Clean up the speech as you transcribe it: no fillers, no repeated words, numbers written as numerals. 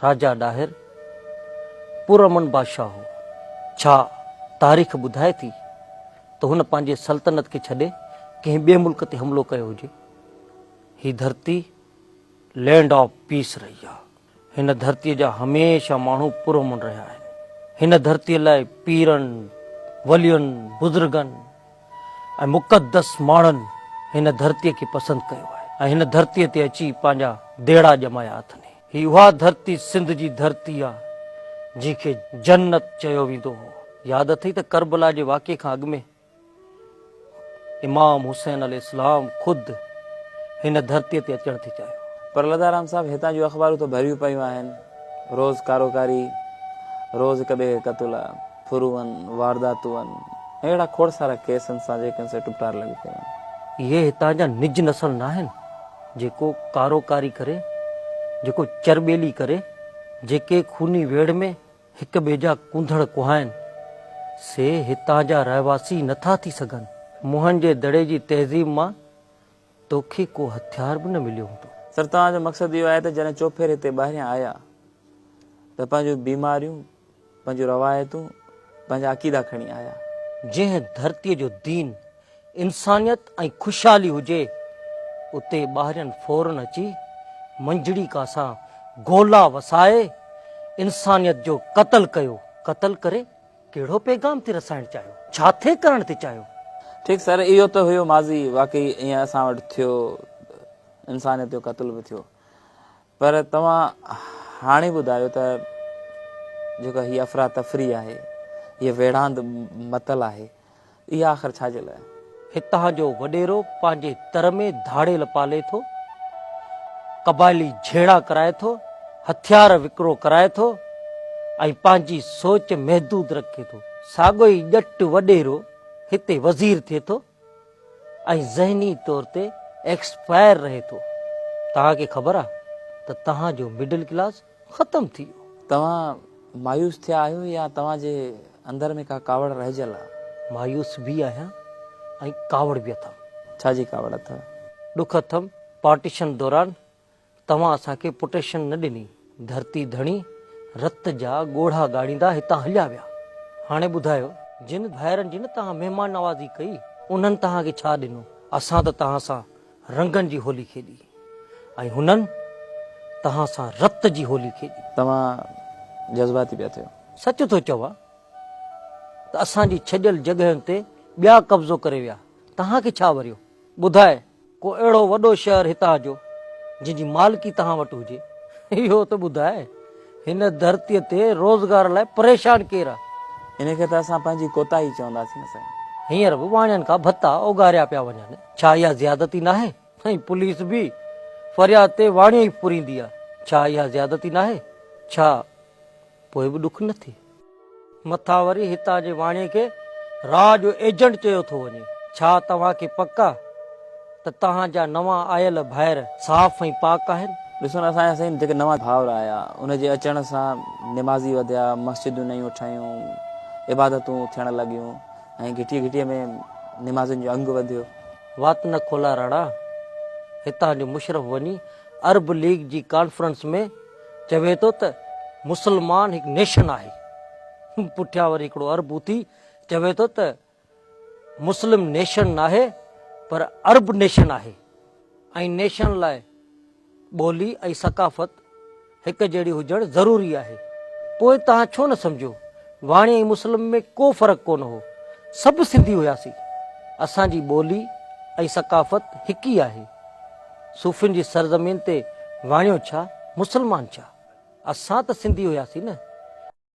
राजा ॾाहिर पुरअमन बादशाह हो। छा तारीख़ ॿुधाए थी त हुन पंहिंजे सल्तनत खे छॾे कंहिं ॿिए मुल्क ते हमिलो कयो हुजे। ही धरती लैंड ऑफ पीस रही आहे। हिन धरतीअ जा हमेशह माण्हू पुरअमन रहिया आहिनि। हिन धरतीअ लाइ पीरनि, वलियुनि, बुज़ुर्गनि ऐं मुक़दस माण्हुनि हिन धरतीअ खे पसंदि कयो आहे ऐं हिन धरतीअ ते अची पंहिंजा देड़ा ॼमाया अथनि। ही उहा धरती सिंध जी धरती आहे जंहिंखे जन्नत चयो वेंदो हो। यादि अथई त करबला जे वाक़े खां अॻु में इमाम हुसैन अलैहिस्सलाम ख़ुदि हिन धरतीअ ते अचण थी चाहियो। पर लदाराम साहब हितां जूं अख़बारूं त भरियूं पियूं आहिनि। रोज़ कारोकारी, रोज़ हिक ॿिए खे क़तल, फुरूअन, वारदातूं आहिनि, अहिड़ा खोड़ सारा केसनि सां जेके से टुटार लॻी पिया आहिनि। इहे हितां जा निज नसल न आहिनि जेको कारोकारी करे, जेको चरबेली करे, जेके खूनी वेड़ में हिक ॿिए जा कुंधड़ कुहाइनि, से हितां जा रहवासी नथा थी सघनि। मुंहनि जे दड़े जी तहज़ीब मां तोखे को हथियार बि न मिलियो हूंदो। सर, तव्हांजो मक़सदु इहो आहे त जॾहिं चोफेर हिते ॿाहिरियां आया त पंहिंजूं बीमारियूं, पंहिंजूं रवायतूं, पंहिंजा अक़ीदा खणी आया। जंहिं धरतीअ जो दीन, इंसानियत ऐं ख़ुशहाली हुजे उते ॿाहिरियनि फौरन अची मंझड़ी का सां गोला वसाए इंसानियत जो क़तल कयो। क़तल करे कहिड़ो पैगाम ते रसाइण चाहियो? छा थे करण ते चाहियो? ठीकु सर, इहो त हुयो माज़ी, वाक़ई ईअं असां वटि थियो, इंसानियत जो क़तल बि थियो। पर तव्हां हाणे ॿुधायो त जेका हीअ अफ़रा तफ़री आहे, हीअ वेढ़ांद मतल आहे, इहा आख़िर छाजे लाइ? हितां जो वॾेरो पंहिंजे तर में धाड़ेल पाले थो, क़बाइली झेड़ा कराए थो, हथियार विकिरो कराए थो ऐं पंहिंजी सोच महदूद रखे थो। साॻियो ई ॼट वॾेरो हिते वज़ीर थिए थो ऐं ज़हनी तौर ते एक्सपायर रहे थो। तव्हांखे ख़बर आहे त तव्हांजो मिडिल क्लास ख़तमु थी वियो। तव्हां मायूस थिया आहियो या तव्हांजे अंदर में का कावड़ रहिजियल आहे? मायूस बि आहियां ऐं कावड़ बि अथमि। छाजी कावड़ अथव? ॾुख अथमि पार्टीशन दौरान तव्हां असांखे प्रोटेक्शन न ॾिनी। धरती धणी रत जा ॻोढ़ा ॻाड़ींदा हितां हलिया विया। हाणे ॿुधायो, जिन भाइरनि जी न तव्हां महिमान नवाज़ी कई, उन्हनि तव्हांखे छा ॾिनो? असां त तव्हां सां रंगनि जी होली खेॾी ऐं हुननि तव्हां सां रत जी होली खेॾी। तव्हां जज़्बाती पिया थियो। सच थो चवां त असांजी छॾियल जॻहियुनि ते ॿिया कब्ज़ो करे विया। तव्हांखे छा वरियो? ॿुधाए, को अहिड़ो वॾो शहर हितां जो जंहिंजी मालिकी तव्हां वटि हुजे? इहो त ॿुधाए, हिन धरतीअ ते रोज़गार लाइ परेशान केरु आहे? इन खे त असां पंहिंजी कोताही चवंदासीं न साईं। हींअर बि वाणियनि खां भत्ता ओगारिया पिया वञनि। छा इहा ज़्यादती न आहे? ऐं पुलिस बि फरियाद ते वाणियो ई पुरींदी आहे। छा इहा ज़्यादती न आहे? छा पोइ बि ॾुख न थिए? मथां वरी हितां जे वाणीअ खे राह जो एजेंट चयो थो वञे। छा तव्हांखे पक आहे त तव्हांजा नवां आयल भाइर साफ़ ऐं पाक आहिनि? ॾिसो न, असांजा साईं जेके नवां भाउर आया, उनजे अचण सां निमाज़ी वधिया, मस्जिदूं नयूं ठाहियूं, इबादतूं थियण लॻियूं ऐं घिटीअ घिटीअ में निमाज़ुनि जो अंग वधियो। वात न खोला राणा। हितां जो मुशरफ वञी अरब लीग जी कॉन्फ्रेंस में चवे थो त मुस्लमान हिकु नेशन आहे। पुठियां वरी हिकिड़ो अरब उथी चवे थो त मुस्लिम नेशन न आहे पर अरब नेशन आहे ऐं नेशन लाइ ॿोली ऐं सकाफ़त हिकु जहिड़ी हुजणु ज़रूरी आहे। पोइ तव्हां छो न सम्झो, वाणी ऐं मुस्लिम में को फ़र्क़ु कोन हो, सभु सिंधी हुयासीं। असांजी ॿोली ऐं सकाफ़त हिकु ई आहे। सूफ़ियुनि जी सरज़मीन ते वाणियो छा, मुस्लमान छा? असां त सिंधी हुयासीं न।